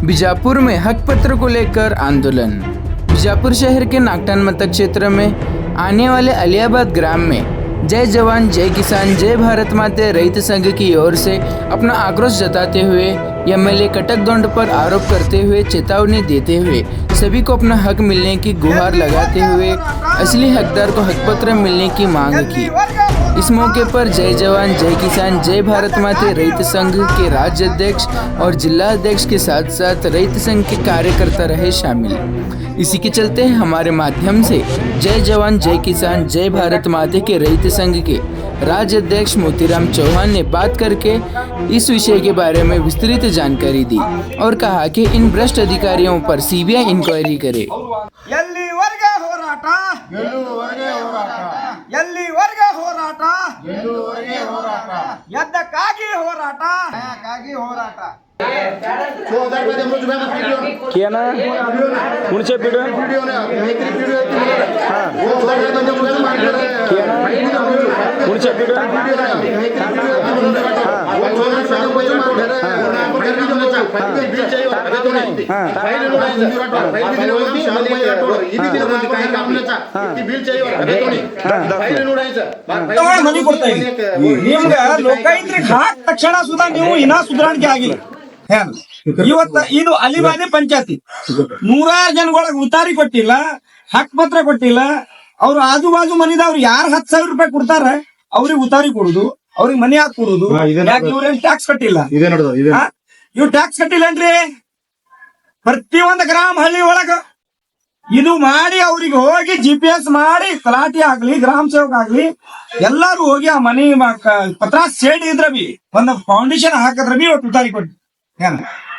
बीजापुर में हक पत्र को लेकर आंदोलन। बीजापुर शहर के नागटान मतदान क्षेत्र में आने वाले अलियाबाद ग्राम में जय जवान जय किसान जय भारत माते रैत संघ की ओर से अपना आक्रोश जताते हुए एमएलए कटक दोंड पर आरोप करते हुए चेतावनी देते हुए सभी को अपना हक मिलने की गुहार लगाते हुए असली हकदार को हकपत्र मिलने की मांग की। इस मौके पर जय जवान जय किसान जय भारत माते रैत संघ के राज्य अध्यक्ष और जिला अध्यक्ष के साथ साथ रैत संघ के कार्यकर्ता रहे शामिल। इसी के चलते हमारे माध्यम से जय जवान जय किसान जय भारत माते के रैत संघ के राज्य अध्यक्ष मोतीराम चौहान ने बात करके इस विषय के बारे में विस्तृत जानकारी दी और कहा कि इन भ्रष्ट अधिकारियों पर सीबीआई इंक्वायरी करे। ಎಲ್ಲಿವರೆಗೆ ಹೋರಾಟ ಎಲ್ಲಿವರೆಗೆ ಹೋರಾಟ ಎದ್ದಕ್ಕಾಗಿ ಹೋರಾಟ किया ना उनसे वीडियो हाँ किया ना उनसे वीडियो ಮನಿ ಕೊಡ್ತಾ ಇದ್ದೀವಿ ನಿಮ್ಗೆ ಲೋಕಾಯುಕ್ತರಿಗೆ ಹಾಕ್ ತಕ್ಷಣ ಸುಧಾ ನೀವು ಇನ್ನ ಸುಧಾರಣೆ ಆಗಿಲ್ಲ ಇವತ್ತ ಇದು ಅಲಿಬಾದಿ ಪಂಚಾಯತಿ 100 ಜನಗಳಿಗೆ ಉತ್ತಾರಿ ಕೊಟ್ಟಿಲ್ಲ ಹಕ್ ಪತ್ರ ಕೊಟ್ಟಿಲ್ಲ ಅವ್ರು ಆಜು ಬಾಜು ಮನಿದವ್ರು ಯಾರು 10,000 ರೂಪಾಯಿ ಕೊಡ್ತಾರ ಅವ್ರಿಗೆ ಉತ್ತಾರಿ ಕೊಡುದು ಅವ್ರಿಗೆ ಮನಿ ಹಾಕಿ ಕೊಡುದು ಯಾಕೆ ಇವ್ರೇನ್ ಟ್ಯಾಕ್ಸ್ ಕಟ್ಟಿಲ್ಲ ಇವ್ ಟ್ಯಾಕ್ಸ್ ಕಟ್ಟಿಲ್ಲನ್ರಿ ಪ್ರತಿಯೊಂದು ಗ್ರಾಮ ಹಳ್ಳಿ ಒಳಗ ಇದು ಮಾಡಿ ಅವ್ರಿಗೆ ಹೋಗಿ GPS ಮಾಡಿ ತಲಾಟಿ ಆಗ್ಲಿ ಗ್ರಾಮ ಸೇವಕ ಆಗ್ಲಿ ಎಲ್ಲಾರು ಹೋಗಿ ಆ ಮನಿ ಪತ್ರ ಸೇಡ್ ಇದ್ರ ಬಿ ಒಂದ್ ಫೌಂಡೇಶನ್ ಹಾಕದ್ರ ಬಿ ಇವತ್ತು ಉತ್ತಾರಿ ಕೊಟ್ಟು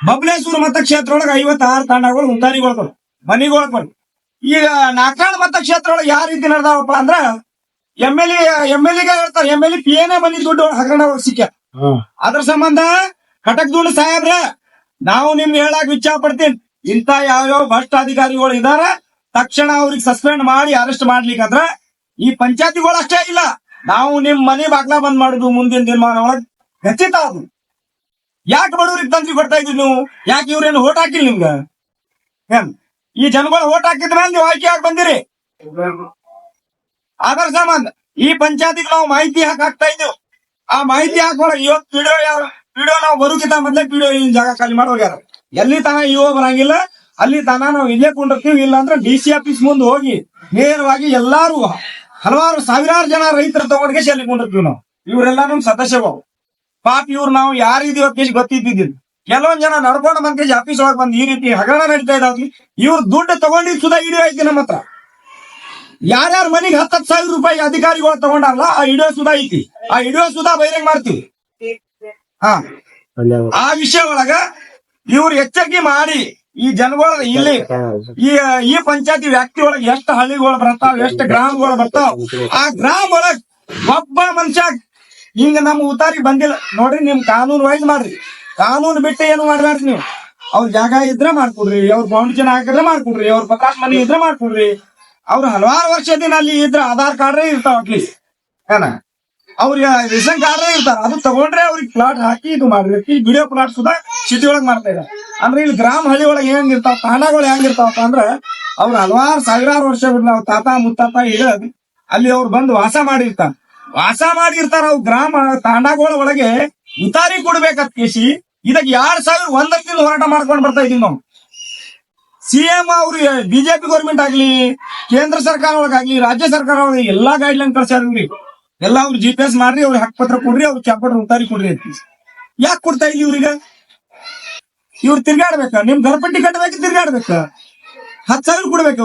ಬಬಲೇಶ್ವರ ಮತಕ್ಷೇತ್ರ ಒಳಗ 56 ತಾಂಡಗಳು ಉತ್ತಾರಿಗಳು ಮನಿಗಳು ಕೊಡು ಈಗ ನಾಕಾಳ ಮತಕ್ಷೇತ್ರ ಒಳಗ ಯಾವ ರೀತಿ ನಡೆದಾವಪ್ಪ ಅಂದ್ರ ಎಮ್ಎಲ್ಎಗೆ ಹೇಳ್ತಾರೆ ಎಮ್ಎಲ್ಎ PA ಮನಿ ದುಡ್ಡು ಹಗರಣ ಸಿಕ್ಕ ಅದ್ರ ಸಂಬಂಧ ಕಟಕ್ ದುಡ್ಡು ಸಾಹೇಬ್ರ ನಾವು ನಿಮ್ಗೆ ಹೇಳಕ್ ಇಚ್ಛಾ ಪಡ್ತೀನಿ ಇಂತ ಯಾವ್ಯಾವ ಭ್ರಷ್ಟ ಅಧಿಕಾರಿಗಳು ಇದಾರ ತಕ್ಷಣ ಅವ್ರಿಗೆ ಸಸ್ಪೆಂಡ್ ಮಾಡಿ ಅರೆಸ್ಟ್ ಮಾಡ್ಲಿಕ್ಕಂದ್ರ ಈ ಪಂಚಾಯತಿಗಳು ಅಷ್ಟೇ ಇಲ್ಲ ನಾವು ನಿಮ್ ಮನೆ ಬಾಗ್ಲಾ ಬಂದ್ ಮಾಡುದು ಮುಂದಿನ ದಿನಮಾನ ಒಳಗ್ ಖಚಿತ ಅದು ಯಾಕೆ ಬಡವ್ರಿಗೆ ತಂದ್ರಿ ಕೊಡ್ತಾ ಇದ್ವಿ ನೀವು ಯಾಕೆ ಇವ್ರೇನು ಓಟ್ ಹಾಕಿಲ್ಲ ನಿಮ್ಗ ಈ ಜನಗಳು ಓಟ್ ಹಾಕಿದ ಮೇಲೆ ನೀವು ಆಯ್ಕೆ ಆಗಿ ಬಂದಿರಿ ಅದರ ಸಂಬಂಧ ಈ ಪಂಚಾಯತಿಗೆ ನಾವು ಮಾಹಿತಿ ಹಾಕ್ತಾ ಇದ್ದೇವೆ ಆ ಮಾಹಿತಿ ಹಾಕೋಳಗ ಇವತ್ತು ವಿಡಿಯೋ ನಾವು ಬರುಕಿಂತ ಮೊದ್ಲೇ ವಿಡಿಯೋ ಜಾಗ ಖಾಲಿ ಮಾಡಿ ಹೋಗ್ಯಾರ ಎಲ್ಲಿ ತಾನ ಬರಂಗಿಲ್ಲ ಅಲ್ಲಿ ತಾನ ನಾವು ಇಲ್ಲೇ ಕೊಂಡಿರ್ತೀವಿ ಇಲ್ಲ ಅಂದ್ರೆ DC ಆಫೀಸ್ ಮುಂದೆ ಹೋಗಿ ನೇರವಾಗಿ ಎಲ್ಲಾರು ಹಲವಾರು ಸಾವಿರಾರು ಜನ ರೈತರು ತಗೊಂಡ್ಗೆ ಅಲ್ಲಿ ಕೊಂಡಿರ್ತೀವಿ ನಾವು ಇವರೆಲ್ಲ ನಮ್ ಸದಸ್ಯಗಳು ಪಾಪ ಇವ್ರು ನಾವು ಯಾರಿದೀವ ಗೊತ್ತಿದ್ದಿದ್ದು ಕೆಲವೊಂದ್ ಜನ ನಡ್ಕೊಂಡು ಬಂದ್ ಆಫೀಸ್ ಒಳಗೆ ಬಂದ್ ಈ ರೀತಿ ಹಗರಣ ನಡೀತಾ ಇದಾವ್ಲಿ ಇವ್ರು ದುಡ್ಡು ತಗೊಂಡಿದ್ ಸುಧಾ ವಿಡಿಯೋ ಐತಿ ನಮ್ಮ ಹತ್ರ ಯಾರ್ಯಾರ ಮನಿಗೆ 10,000 ರೂಪಾಯಿ ಅಧಿಕಾರಿಗಳು ತಗೊಂಡಲ್ಲ ಆ ವಿಡಿಯೋ ಸುಧಾ ಐತಿ ಆ ವಿಡಿಯೋ ಸುಧಾ ಬಹಿರಂಗ ಮಾಡ್ತೀವಿ ಆ ವಿಷಯ ಒಳಗ ಇವ್ರು ಎಚ್ಚರಿಕೆ ಮಾಡಿ ಈ ಜನಗಳ ಇಲ್ಲಿ ಈ ಪಂಚಾಯತಿ ವ್ಯಾಪ್ತಿ ಒಳಗೆ ಎಷ್ಟು ಹಳ್ಳಿಗಳು ಬರ್ತಾವ ಎಷ್ಟು ಗ್ರಾಮಗಳು ಬರ್ತಾವ ಆ ಗ್ರಾಮ ಒಳಗ್ ಒಬ್ಬ ಮನುಷ್ಯ ಹಿಂಗ ನಮ್ಮ ಉತ್ತಾರಿ ಬಂದಿಲ್ಲ ನೋಡ್ರಿ ನಿಮ್ ಕಾನೂನು ವೈಸ್ ಮಾಡ್ರಿ ಕಾನೂನು ಬಿಟ್ಟು ಏನು ಮಾಡ್ಬೇಡ್ರಿ ನೀವು ಅವ್ರ ಜಾಗ ಇದ್ರೆ ಮಾಡ್ಕೊಡ್ರಿ ಅವ್ರ ಫೌಂಡೇಶನ್ ಹಾಕಿದ್ರೆ ಮಾಡ್ಕೊಡ್ರಿ ಅವ್ರ ಪ್ರಕಾಶ್ ಮನಿ ಇದ್ರೆ ಮಾಡ್ಕೊಡ್ರಿ ಅವ್ರು ಹಲವಾರು ವರ್ಷದಿಂದ ಅಲ್ಲಿ ಇದ್ರ ಆಧಾರ್ ಕಾರ್ಡ್ ಇರ್ತಾವ ಅಟ್ಲೀಸ್ಟ್ ಅವ್ರಿಗೆ ರೇಷನ್ ಕಾರ್ಡ್ ಇರ್ತಾರ ಅದು ತಗೊಂಡ್ರೆ ಅವ್ರಿಗೆ ಪ್ಲಾಟ್ ಹಾಕಿ ಇದು ಮಾಡ್ರಿ ಈ ವಿಡಿಯೋ ಪ್ಲಾಟ್ ಸುಧಾ ಸಿಟಿ ಒಳಗ್ ಮಾಡ್ತಾ ಇದ್ದಾರೆ ಅಂದ್ರೆ ಇಲ್ಲಿ ಗ್ರಾಮ ಹಳ್ಳಿ ಒಳಗೆ ಹೆಂಗಿರ್ತಾವ ತಾಂಡಗಳು ಹೆಂಗಿರ್ತಾವಪ್ಪ ಅಂದ್ರ ಅವ್ರು ಹಲವಾರು ಸಾವಿರಾರು ವರ್ಷ ನಾವು ತಾತ ಮುತ್ತಾತ ಇಡೋದು ಅಲ್ಲಿ ಅವ್ರು ಬಂದು ವಾಸ ಮಾಡಿರ್ತಾರ ಅವ್ ಗ್ರಾಮ ತಾಂಡಗಳ ಒಳಗೆ ಉತ್ತಾರಿ ಕೊಡ್ಬೇಕತ್ ಕೇಸಿ ಇದಕ್ಕೆ 2,000 ಒಂದಕ್ಕಿಂತ ಹೋರಾಟ ಮಾಡ್ಕೊಂಡು ಬರ್ತಾ ಇದೀವಿ ನಾವು CM ಅವ್ರು ಬಿಜೆಪಿ ಗೌರ್ಮೆಂಟ್ ಆಗ್ಲಿ ಕೇಂದ್ರ ಸರ್ಕಾರ ಒಳಗಾಗ್ಲಿ ರಾಜ್ಯ ಸರ್ಕಾರ ಒಳಗೆ ಎಲ್ಲಾ ಗೈಡ್ ಲೈನ್ ಕಳ್ಸ್ಯಾರ್ರಿ ಎಲ್ಲ ಅವ್ರು GPS ಮಾಡ್ರಿ ಅವ್ರಿಗೆ ಹಕ್ ಪತ್ರ ಕೊಡ್ರಿ ಅವ್ರ ಚಾಪಟ್ರ ಉತ್ತಾರಿ ಕೊಡ್ರಿ ಅಂತ ಯಾಕೆ ಕೊಡ್ತಾ ಇಲ್ಲಿ ಇವ್ರಿಗೆ ಇವ್ರು ತಿರ್ಗಾಡ್ಬೇಕ ನಿಮ್ ಗರ್ಪಟ್ಟಿ ಕಟ್ಟಬೇಕು ತಿರ್ಗಾಡ್ಬೇಕ 10,000 ಕೊಡ್ಬೇಕು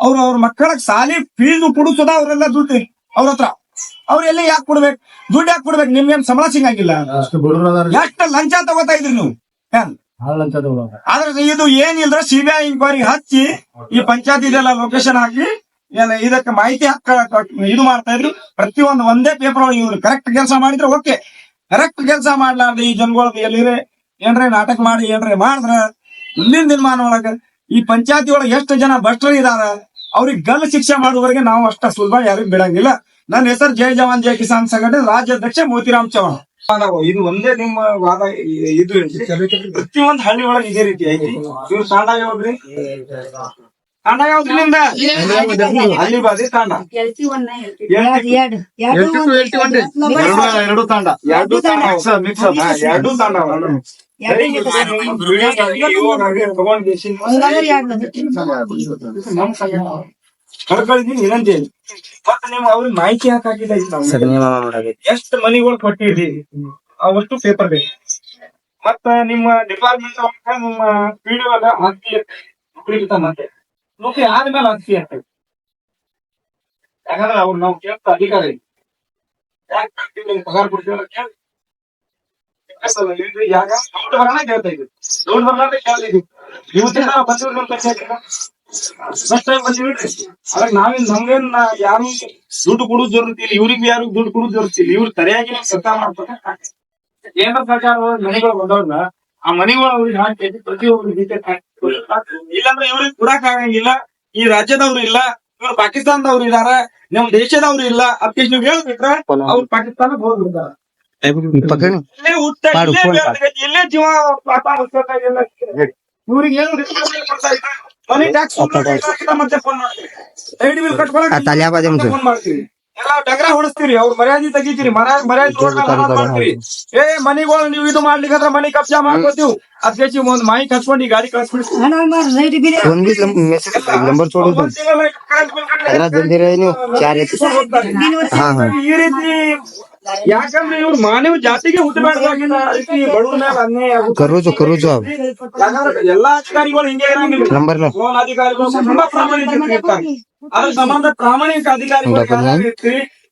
ಅವ್ರ ಮಕ್ಕಳ ಸಾಲಿ ಫೀಸ್ ಕೊಡುತ್ತದ ಅವ್ರೆಲ್ಲ ದುಡ್ಡು ಅವ್ರ ಹತ್ರ ಅವ್ರೆಲ್ಲ ಯಾಕೆ ಕೊಡ್ಬೇಕು ದುಡ್ಡು ಯಾಕೆ ಕೊಡ್ಬೇಕು ನಿಮ್ಗೇನ್ ಸಂಬಳ ಸಿಗಂಗಿಲ್ಲ ಎಷ್ಟು ಲಂಚ ತಗೋತಾ ಇದ್ರಿ ನೀವು ಆದ್ರೆ ಇದು ಏನಿಲ್ರ CBI ಇಂಕ್ವೈರಿ ಹಚ್ಚಿ ಈ ಪಂಚಾಯತ್ ಇದೆಲ್ಲ ಲೊಕೇಶನ್ ಹಾಕಿ ಇದಕ್ಕೆ ಮಾಹಿತಿ ಇದು ಮಾಡ್ತಾ ಇದ್ರು ಪ್ರತಿಯೊಂದು ಒಂದೇ ಪೇಪರ್ ಒಳಗೆ ಇವ್ರು ಕರೆಕ್ಟ್ ಕೆಲಸ ಮಾಡಿದ್ರೆ ಓಕೆ ಕರೆಕ್ಟ್ ಕೆಲಸ ಮಾಡ್ಲಾರ್ದು ಈ ಜನಗಳಿಗೆ ಎಲ್ಲಿದ್ರೆ ಏನ್ರೆ ನಾಟಕ ಮಾಡಿ ಏನ್ರೆ ಮಾಡಿದ್ರ ಮುಂದಿನ ದಿನಮಾನ ಒಳಗ ಈ ಪಂಚಾಯತಿ ಒಳಗೆ ಎಷ್ಟು ಜನ ಭ್ರಷ್ಟರು ಇದಾರ ಅವ್ರಿಗೆ ಗಲ್ಲು ಶಿಕ್ಷೆ ಮಾಡುವವರೆಗೆ ನಾವು ಅಷ್ಟ ಸುಲಭ ಯಾರಿಗೂ ಬಿಡಂಗಿಲ್ಲ ನನ್ನ ಹೆಸರು ಜೈ ಜವಾನ್ ಜೈ ಕಿಸಾನ್ ಸಂಘಟನೆ ರಾಜ್ಯಾಧ್ಯಕ್ಷ ಮೋತಿರಾಮ್ ಚೌಹಾಣ್ ಇದು ಒಂದೇ ನಿಮ್ಮ ವಾದ ಇದು ಪ್ರತಿಯೊಂದು ಹಳ್ಳಿ ಒಳಗೆ ಇದೇ ರೀತಿ ಐತಿ. ಇವ್ರು ತಾಂಡ ಯಾವ್ದ್ರಿ? ತಾಂಡ ಯಾವ್ದ್ರಿ ನಿಮ್ದ? ಅಲ್ಲಿ ಬಾದಿ ತಾಂಡ ಎರಡು ತಾಂಡ ಮಿಕ್ಸ್ ಎರಡು ತಾಂಡ ಕರ್ಕಳಿದೀನಿ ವಿನಂತಿ. ಮತ್ತ ನೀವು ಅವ್ರಿಗೆ ಮಾಹಿತಿ ಹಾಕಿಲ್ಲ. ಎಷ್ಟ್ ಮನಿಗಳು ಕೊಟ್ಟಿರಿ ಅವಷ್ಟು ಪೇಪರ್ ಬೇಕು. ಮತ್ತ ನಿಮ್ಮ ಡಿಪಾರ್ಟ್ಮೆಂಟ್ ನಿಮ್ಮ ಪಿಡಿಒ ಆಸ್ತಿ ಮತ್ತೆ ನೌಕರಿ ಆದ್ಮೇಲೆ ಆಸ್ತಿ ಆಗ್ತದೆ. ಯಾಕಂದ್ರೆ ಅವ್ರು ನಾವು ಕೇಳ್ತ ಅಧಿಕಾರ ಇದೆ. ಯಾಕೆ ಪಗಾರ ಕೊಡ್ತೀವಲ್ಲ ಕೇಳಿ ಯಾಕ ದುಡ್ಡು ಬರೋಣ ಕೇಳ್ತಾ ಇದ್ವಿ. ದುಡ್ಡು ಬರೋಣ ಕೇಳ್ತಾ ಇದ್ವಿ. ಇವತ್ತಿನ ಬಂದಿವ್ರಿ ನಮ್ಮ ಪಂಚಾಯತ್ ಫಸ್ಟ್ ಟೈಮ್ ಬಂದಿವ್ರಿ. ಅದಾಗ ನಾವೇನ್ ನಮ್ಗೇನ್ ಯಾರು ದುಡ್ಡು ಕೊಡುದು ಜರುತ್ತಿಲ್ಲ, ಇವ್ರಿಗೆ ಯಾರು ದುಡ್ಡು ಕೊಡುದು ಜರುತ್ತಿಲ್ಲ. ಇವ್ರು ಸರಿಯಾಗಿ ಸರ್ಕಾರ ಮಾಡ್ತಾರೆ. ಕೇಂದ್ರ ಸರ್ಕಾರ ಮನೆಗಳು ಬಂದವ್ರನ್ನ ಆ ಮನೆಗಳು ಅವ್ರಿಗೆ ಹಾಕಿ ಪ್ರತಿಯೊಬ್ಬರು ಇಲ್ಲಾಂದ್ರೆ ಇವ್ರಿಗೆ ಕೊಡಕ್ ಆಗಂಗಿಲ್ಲ. ಈ ರಾಜ್ಯದವ್ರು ಇಲ್ಲ, ಇವ್ರು ಪಾಕಿಸ್ತಾನದವ್ರು ಇದಾರ, ನಮ್ ದೇಶದವ್ರು ಇಲ್ಲ. ಅದಕ್ಕೆ ನೀವು ಹೇಳ್ಬಿಟ್ರೆ ಅವ್ರು ಪಾಕಿಸ್ತಾನಕ್ಕೆ ಹೋಗ್ಬಿಡ್ತಾರ. ಇಲ್ಲೇ ಹುಟ್ಟ ಇಲ್ಲೇ ಜೀವ ಪಾಪ ಇವ್ರಿಗೆ ಏನು ಕೊಡ್ತಾ ಇದ್ದಾರೆ. ಮನಿ ಟ್ಯಾಕ್ಸ್ ಮತ್ತೆ ಫೋನ್ ಮಾಡ್ತೀವಿ, ಲೈಟ್ ಬಿಲ್ ಕಟ್ಕೊಳಕ್ ಫೋನ್ ಮಾಡ್ತೀವಿ, ಎಲ್ಲ ಡಗ್ರ ಹೊಡಿಸ್ತೀರಿ, ಅವ್ರ ಮರ್ಯಾದೆ ತೆಗಿತೀರಿ, ಮರ್ಯಾದೆ ಮಾಡ್ತೀರಿ. ಮನಿಗಳು ನೀವು ಇದು ಮಾಡ್ಲಿಕ್ಕೆ ಮನಿ ಕಬ್ಜಾ ಮಾಡ್ಕೋತೀವಿ. ಅದಕ್ಕೆ ಒಂದ್ ಮಾಹಿತಿ ಹಚ್ಕೊಂಡು ಈ ಗಾಡಿ ಕಳ್ಸ್ಬಿಡ್ತೀವಿ. ಈ ರೀತಿ ಯಾಕಂದ್ರೆ ಇವ್ರು ಮಾನವ ಜಾತಿಗೆ ಹುಟ್ಟಬೇಡ್ದಾಗಿನ ರೀತಿ ಬಡವ್ರ ಮೇಲೆ ಅನ್ಯಾಯ ಆಗುತ್ತೆ. ಯಾಕಂದ್ರೆ ಎಲ್ಲಾ ಅಧಿಕಾರಿಗಳು ಹಿಂಗೆ ಇರಂಗಿಲ್ಲ. ಫೋನ್ ಅಧಿಕಾರಿಗಳು ತುಂಬಾ ಪ್ರಾಮಾಣಿಕ ಇರ್ತಾರೆ. ಅದ್ರ ಸಂಬಂಧ ಪ್ರಾಮಾಣಿಕ ಅಧಿಕಾರಿಗಳು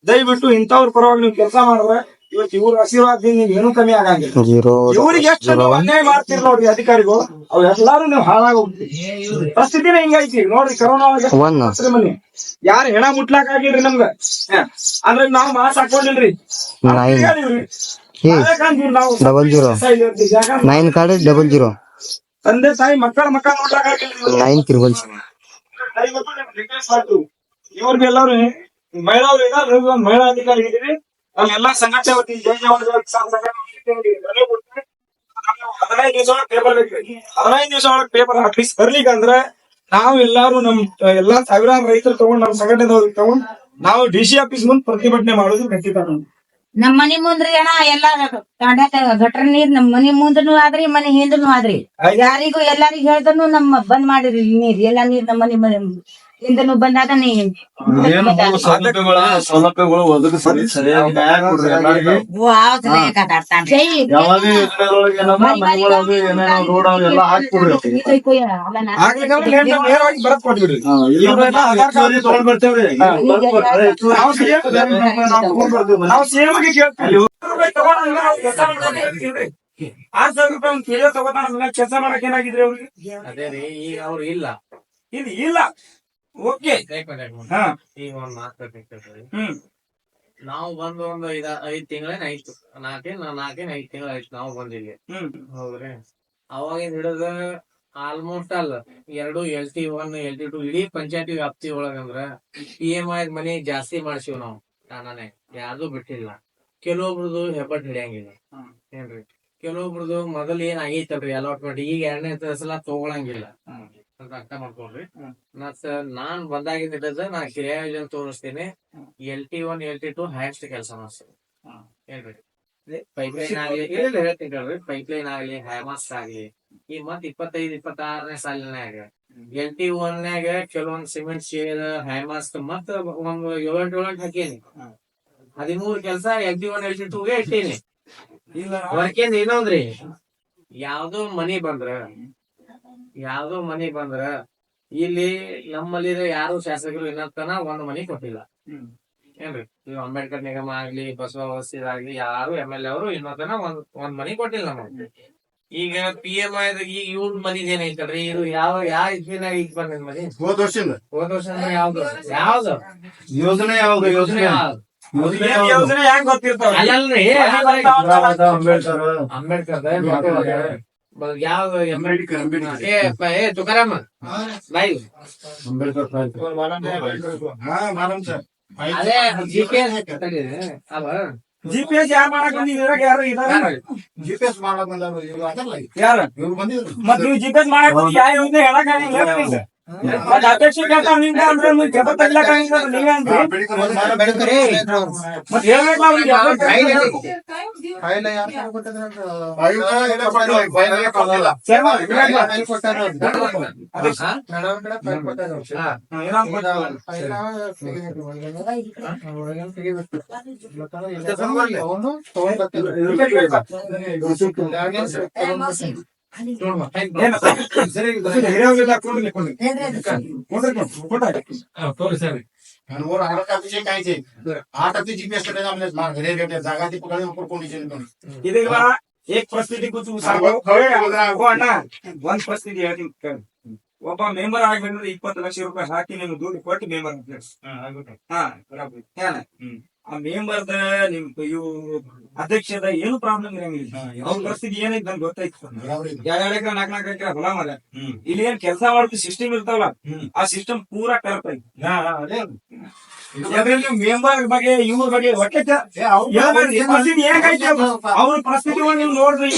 ದಯವಿಟ್ಟು ಇಂಥವ್ರ ಪರವಾಗಿ ನೀವು ಕೆಲಸ ಮಾಡಿದ್ರೆ ಇವತ್ತು ಇವ್ರ ಆಶೀರ್ವಾದದಿಂದ ನೀವು ಏನೂ ಕಮ್ಮಿ ಆಗಂಗಿಲ್ಲ. ಇವ್ರಿಗೆ ಎಷ್ಟು ನೀವು ಅನ್ಯಾಯ ಮಾಡ್ತೀರಿ ನೋಡ್ರಿ ಅಧಿಕಾರಿಗಳು, ಅವ್ ಎಲ್ಲಾರು ನೀವು ಹಾಳಾಗೋಗ್ತೀರಿ. ಪರಿಸ್ಥಿತಿನೇ ಹಿಂಗೈತಿ ನೋಡ್ರಿ. ಕರೋನಾ ಮನಿ ಯಾರು ಹೆಣ ಮುಟ್ಲಾಕ್ ಆಗಿಲ್ರಿ ನಮ್ಗ. ಅಂದ್ರೆ ನಾವ್ ಮಾಸ್ ಹಾಕೊಂಡಿಲ್ರಿ. ತಂದೆ ತಾಯಿ ಮಕ್ಕಳ ನೋಡ್ಲಾಕ್ ಆಗಿಲ್ರಿ. ಇವ್ರಿಗೆ ಎಲ್ಲಾರು ಮಹಿಳಾವ್ರು ಇದಾರೆ. ಒಂದು ಮಹಿಳಾ ಅಧಿಕಾರಿ ಇದ್ದೀರಿ. ನಾವೆಲ್ಲಾ ಸಂಘಟನೆ ವತಿ ಜೈ ಜವಾನ್ ಹದಿನೈದು ದಿವಸ ಒಳಗೆ ಪೇಪರ್ ಅಟ್ಲೀಸ್ಟ್ ಬರ್ಲಿಕ್ಕೆ ಅಂದ್ರೆ ನಾವು ಎಲ್ಲಾರು ನಮ್ ಎಲ್ಲಾ ಸಾವಿರಾರು ರೈತರು ತಗೊಂಡ್ ನಮ್ ಸಂಘಟನೆದವ್ರಿಗೆ ತಗೊಂಡ್ ನಾವು ಡಿಸಿ ಆಫೀಸ್ ಮುಂದೆ ಪ್ರತಿಭಟನೆ ಮಾಡೋದು ಖಂಡಿತ. ನಮ್ ಮನಿ ಮುಂದ್ರಿ ಅಣ್ಣ ಎಲ್ಲಾ ಗಟ್ರ ನೀರ್ ನಮ್ ಮನಿ ಮುಂದನು ಆದ್ರಿ ಮನಿ ಹಿಂದನು ಆದ್ರಿ. ಯಾರಿಗೂ ಎಲ್ಲಾರಿಗೂ ಹೇಳ್ದನು ನಮ್ಮ ಬಂದ್ ಮಾಡಿರಿ ನೀರ್ ಎಲ್ಲಾ ನೀರ್ ನಮ್ಮ ಮನಿ ಹಿಂದನು ಬಂದಾದ ಸೌಲಭ್ಯಗಳು ಒದಗಿಸಿ ಸರಿಯಾಗಿ ಬರತ್ ಕೊಟ್ಬಿಡ್ರಿ. ನಾವು ಸೇವೆಗೆ ಕೇಳ್ತೀವಿ. 6,000 ರೂಪಾಯಿ ಒಂದು ಕಿಲೋ ತಗೋತಾನ ಕೆಲಸ ಮಾಡಕ್ ಏನಾಗಿದ್ರಿ ಅವ್ರಿಗೆ? ಅದೇ ರೀ, ಈಗ ಅವ್ರು ಇಲ್ಲ ಇಲ್ಲ ಓಕೆ. ಈಗ ಒಂದ್ ಮಾತು ನಾವು ಬಂದು ಒಂದು 5 ತಿಂಗಳೇನ್ ಆಯ್ತು, 4-5 ತಿಂಗಳ ಆಯ್ತು ನಾವು ಬಂದಿಲ್ಲಿ. ಹೌದ್ರಿ, ಅವಾಗಿಂದ ಹಿಡಿದ ಆಲ್ಮೋಸ್ಟ್ ಅಲ್ಲ 2 LT1 LT2 ಇಡೀ ಪಂಚಾಯತಿ ವ್ಯಾಪ್ತಿ ಒಳಗಂದ್ರ PMI ಮನಿ ಜಾಸ್ತಿ ಮಾಡ್ಸಿವ್ ನಾವು. ನಾನೇ ಯಾರ್ದು ಬಿಟ್ಟಿಲ್ಲ. ಕೆಲವೊಬ್ರದು ಹೆಬ್ಬಟ್ ಹಿಡಿಯಂಗಿಲ್ಲ ಏನ್ರಿ, ಕೆಲವೊಬ್ರದು ಮೊದಲ್ ಏನ್ ಆಗೈತಲ್ರಿ ಅಲಾಟ್ಮೆಂಟ್, ಈಗ 2ನೇ ಸಲ ತಗೊಳಂಗಿಲ್ಲ ಅಂತ ಅರ್ಥ ಮಾಡ್ಕೊಳ್ರಿ. ಮತ್ತ ನಾನ್ ಬಂದಾಗಿಂದ ಹಿಡಿದ ನಾ ಕಿರಿಯ ಯೋಜನೆ ತೋರಿಸ್ತೀನಿ. LT1 LT2 ಹೈಯೆಸ್ಟ್ ಕೆಲಸ ಮಾಡ್ತೀನಿ ಏನ್ರಿ. ಪೈಪ್ಲೈನ್ ಆಗ್ಲಿ ಹೇಳ್ತೀನಿ ಕೇಳ್ರಿ, ಪೈಪ್ಲೈನ್ ಆಗ್ಲಿ ಹೈಮಾಸ್ ಆಗ್ಲಿ ಈ ಮತ್ 25-26ನೇ ಸಾಲಿನಾಗ LT1ನ್ಯಾಗ ಕೆಲವೊಂದ್ ಸಿಮೆಂಟ್ ಶೇಡ್ ಹೈಮಾಸ್ ಮತ್ತ ಒಂದ್ 7-8 ಹಾಕೇನಿ. 13 ಕೆಲಸ LT1 LT2ಗೆ ಇಟ್ಟೀನಿ. ವರ್ಕೇನ್ ಏನಂದ್ರಿ, ಯಾವ್ದೋ ಮನಿ ಬಂದ್ರ ಇಲ್ಲಿ ನಮ್ಮಲ್ಲಿ ಯಾರು ಶಾಸಕರು ಇನ್ನತನ ಒಂದ್ ಮನಿ ಕೊಟ್ಟಿಲ್ಲ ಏನ್ರಿ. ಈಗ ಅಂಬೇಡ್ಕರ್ ನಿಗಮ ಆಗ್ಲಿ ಬಸವ ವಸತಿ ಯಾರು MLA ಅವರು ಇನ್ನತನ ಒಂದ್ ಮನಿ ಕೊಟ್ಟಿಲ್ಲ ನಮಗೆ. ಈಗ PMI ಈಗ ಇವ್ರ ಮನಿದ್ ಏನೈತಲ್ರಿ, ಇದು ಯಾವ ಇದ್ವಿನಾಗ ಈಗ ಬಂದಿದ್ ಮನಿ ಹೋದ ವರ್ಷ ಅಂದ್ರೆ ಯಾವ್ದು ಯೋಜನೆ ಹೆಂಗ್ ಗೊತ್ತಿರ್ತಾವ ಅಂಬೇಡ್ಕರ್ ಯಾವ ತುಕಾರಾಮ ಬಾಯಿ ಅದೇ ಅವ GPS ಯಾರು ಮಾಡಕ್ ಬಂದಿದ್ದೀರ? ಯಾರು ಇದಾರ? GPS ಮಾಡಕ್ ಬಂದವ್ರು ಇವ್ರು ಅದಲ್ಲ, ಯಾರು? ಇವ್ರು ಬಂದಿದ್ರು. ಮತ್ ನೀವು GPS ಮಾಡಕ್ ಬಂದು ಯಾವ ಯೋಜನೆ ಹೇಳಕ್ ಆಗಿಲ್ಲ. ಮತ್ ಅಧ್ಯಕ್ಷ ಕೇಳ್ತಾವ ನಿಂದ ಅಂದ್ರೆ ನೀವು ಕೆಪ ತಗ್ಲಕ್ ಆಗಿಲ್ಲ ನೀವೇ ಅಂದ್ರಿ. ಮತ್ ಹೇಳ್ಬೇಕು ಅವ್ರಿಗೆ ಫೈಲ್ ಯಾರು ಕೊಟ್ಟಿದ್ರು ಅಂತ? ಫೈಲ್ ಎಲ್ಲ ಕೊಟ್ಟಿಲ್ಲ, ಫೈಲ್ ಎಲ್ಲ ಕೊಟ್ಟಿಲ್ಲ. ಫೈಲ್ ಕೊಟ್ಟಾರ ಅವ್ರು. ಮೇಡಮ್ ಕಡೆ ಫೈಲ್ ಕೊಟ್ಟಾರ ಅವ್ರು. ಒಳಗಡೆ ತೆಗಿಬೇಕು. ಅವನು ತಗೊಂಡ್ ಬರ್ತಿಲ್ಲ. एक परिस्थिती ಒಂದ್ ಪರಿಸ್ಥಿತಿ ಹೇಳ್ತೀನಿ. ಒಬ್ಬ ಮೆಂಬರ್ ಆಗ್ಬೇಕಂದ್ರೆ 20 ಲಕ್ಷ ರೂಪಾಯಿ ಹಾಕಿ ನಿಮ್ಗೆ ದುಡ್ಡು ಕೊಟ್ಟು ಮೆಂಬರ್ ಆ ಮೆಂಬರ್ದ ನಿಮ್ ಇವು ಅಧ್ಯಕ್ಷದ ಏನು ಪ್ರಾಬ್ಲಮ್ ಇರಂಗಿಲ್ಲ. ಅವ್ರ ಪರಿಸ್ಥಿತಿ ಏನೈತೆ ನನ್ಗೆ ಗೊತ್ತಾಯ್ತು. 2 ಎಕರೆ 4 ಎಕರೆ ಹೊಲ ಮಾಡ ಇಲ್ಲಿ ಏನ್ ಕೆಲಸ ಮಾಡೋದು ಸಿಸ್ಟಮ್ ಇರ್ತಾವಲ್ಲ, ಆ ಸಿಸ್ಟಮ್ ಪೂರಾ ಕರೆಕ್ಟ್ ಐತಿ. ಮೆಂಬರ್ ಬಗ್ಗೆ ಇವ್ರ ಬಗ್ಗೆ ಒಟ್ಟೆ ಪರಿಸ್ಥಿತಿ ಹೇಗೈತಿ ಅವ್ರ ಪರಿಸ್ಥಿತಿ ನೀವು ನೋಡ್ರಿ.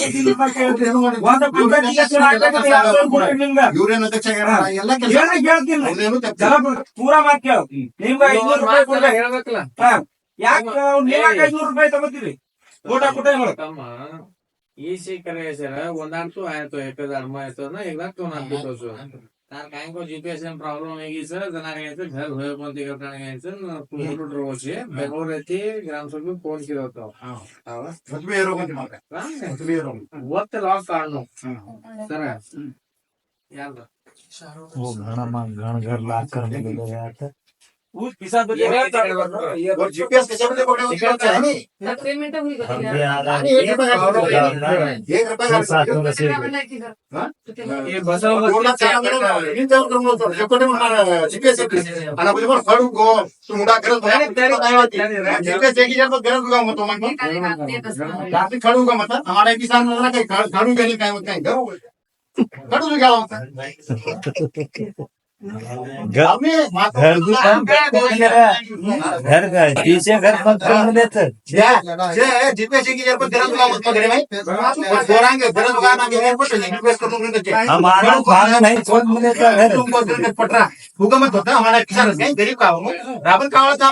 ಪೂರಾ ಮಾತ್ ಕೇಳ. ನಿಮ್ಗೆ 500 ರೂಪಾಯಿ ಕೊಡ್ಬೇಕು. ಹೇಳ್ಬೇಕಲ್ಲ ಯಾಕೆ 500 ರೂಪಾಯಿ ತಗೋತೀರಿ? ಊಟ ಕುಟ ತಮ್ಮ ಈ करे सर ಒಂದಾಂತು ಆಯ್ತು ಏಕದ ಅರ್ಮ ಆಯ್ತು ना एकदा तो ना बिटोसो तार काय को जीपीएस में प्रॉब्लम है सर जना घ्यायचं घर होय कोणती करताना घ्यायचं पूर्ण रोजे बेंगलोर येथे ग्रामसभेत फोन केला होता. वक्त लॉस काढणं सर यार वो घण घर लाग कर ऊस पिसा तो जीपीएस कशामध्ये पेमेंट हुई ये बसव जीपीएस खड़ू गो तू मुंडा करत जीपीएस एक जर गरज होगा मत मन रात खड़ू का मतलब हमारे किसान वाला कहीं खड़ू के नहीं काय मत कहीं खड़ू क्या होता है घर का पीछे घर लेते जीपीएस की जर गरज होगा मत करे भाई बोरांगे गरज होगा ना एयरपोर्ट जीपीएस को तुम हमारा भाग नहीं छोड़ मिलेगा घर तुमको पटरा होगा मत होता हमारा किसान कहीं गरीब का हो रावण का वाला था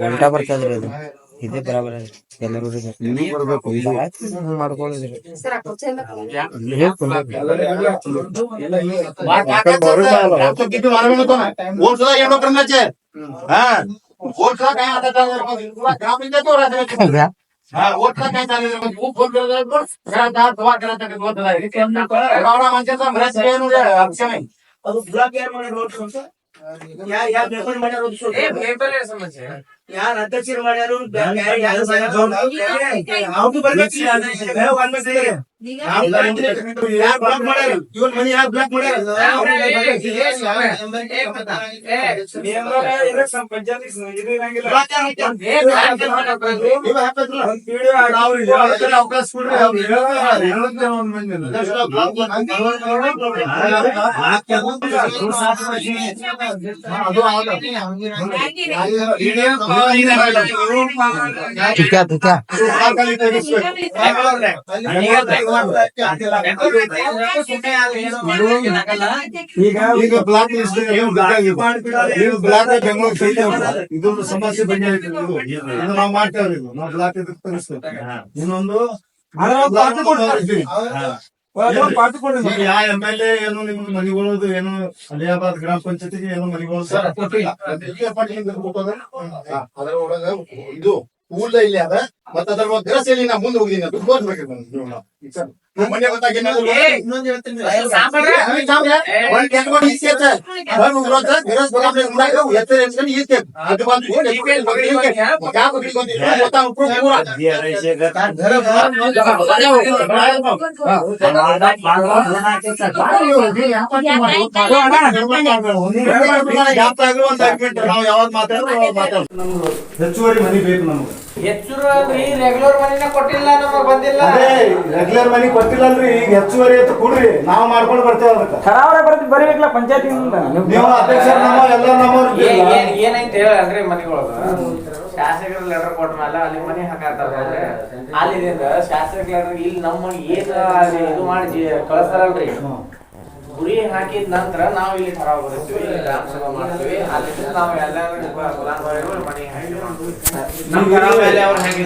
घंटा पर चल रहे इधे बराबर है ಎಲ್ಲರೂ ಯಾರು ಅಧ್ಯಕ್ಷರು ಮಾಡ್ಯಾರು ಯಾವ್ದು ಬರ್ಬೇಕು ಯಾರು ಬ್ಲಾಕ್ ಮಾಡ್ಯಾರು ಇವನ್ ಮನಿ ಯಾರು ಬ್ಲಾಕ್ ಮಾಡ್ಯಾರು ಪಂಚಾಯತ್ ಇದು ಇರಂಗಿಲ್ಲ ಅವಕಾಶ ಈಗ ಬ್ಲಾಕ್ ಲಿಸ್ಟ್ ಬ್ಲಾಕ್ ಬೆಂಗಳೂರು ಇದು ಸಮಸ್ಯೆ ಬಗ್ಗೆ ನಾವು ಮಾಡ್ತೇವ್ರಿ. ನಾವು ಬ್ಲಾಕ್ ತರಿಸ್ತೇವೆ. ಇನ್ನೊಂದು ಯಾವ MLA ಏನು ನಿಮ್ಗೆ ಮನಿಗಳದು ಏನು ಅಲಿಯಾಬಾದ್ ಗ್ರಾಮ ಪಂಚಾಯತಿಗೆ ಏನು ಮನಿಗಳು ಅದರೊಳಗ ಇದು ಊರ್ದ ಇಲ್ಲಿ ಅದ ಮತ್ತ ಅದ್ರ ಗ್ರಸಲ್ಲಿ ನಾ ಮುಂದೆ ಹೋಗಿದ್ದೀನಿ ದುಡ್ಡು ಮನೆ ಗೊತ್ತಾಗಿ ಇನ್ನೊಂದು ಹೇಳ್ತೀನಿ ನಾವು ಯಾವ್ದು ಮಾತಾಡೋದು ಹೆಚ್ಚುವರಿ ಮನಿ ಬೇಕು ನಮ್ಗೆ. ಹೆಚ್ಚುವರಿ ರೆಗ್ಯುಲರ್ ಮನಿನ ಕೊಟ್ಟಿಲ್ಲ ನಮಗ್ ಬಂದಿಲ್ಲ. ರೆಗ್ಯುಲರ್ ಮನಿ ಕೊಟ್ಟಿಲ್ಲಲ್ರಿ, ಈಗ ಹೆಚ್ಚುವರಿ ಅಂತ ಕೊಡ್ರಿ, ನಾವು ಮಾಡ್ಕೊಂಡು ಬರ್ತೇವೆ. ಅದಕ್ಕೆ ಬರೀಬೇಕಲ್ಲ ಪಂಚಾಯತಿ ನೀವು ಅಧ್ಯಕ್ಷ ನಮ್ಮ ಎಲ್ಲ ನಮ್ಮವ್ರು ಏನೈತೆ ಹೇಳಲ್ರಿ ಮನಿಗಳೊಳಗ ಶಾಸಕರ ಲೆಟರ್ ಕೊಟ್ಟ ಮೇಲೆ ಅಲ್ಲಿ ಮನೆ ಹಾಕಾತಾರ ಅಲ್ಲಿದಿಂದ ಶಾಸಕ ಲೆಟರ್ ಇಲ್ಲಿ ನಮ್ಮ ಮನೆ ಏನ್ ಅಲ್ಲಿ ಇದು ಮಾಡಿ ಕಳಿಸ್ತಾರಲ್ರಿ ಗುರಿ ಹಾಕಿದ ನಂತರ ನಾವು ಇಲ್ಲಿ ಠರಾವ್ ಬರೀತೀವಿ ಗ್ರಾಮ ಸಭಾ ಮಾಡ್ತೀವಿ ಅಲ್ಲಿಂದ ನಾವು ಎಲ್ಲರೂ ಫಲಾನುಭವಿಗಳು ಮನೆ ಹಾಕಿ ನಮ್ಮ ಮೇಲೆ ಅವ್ರು ಹೆಂಗೆ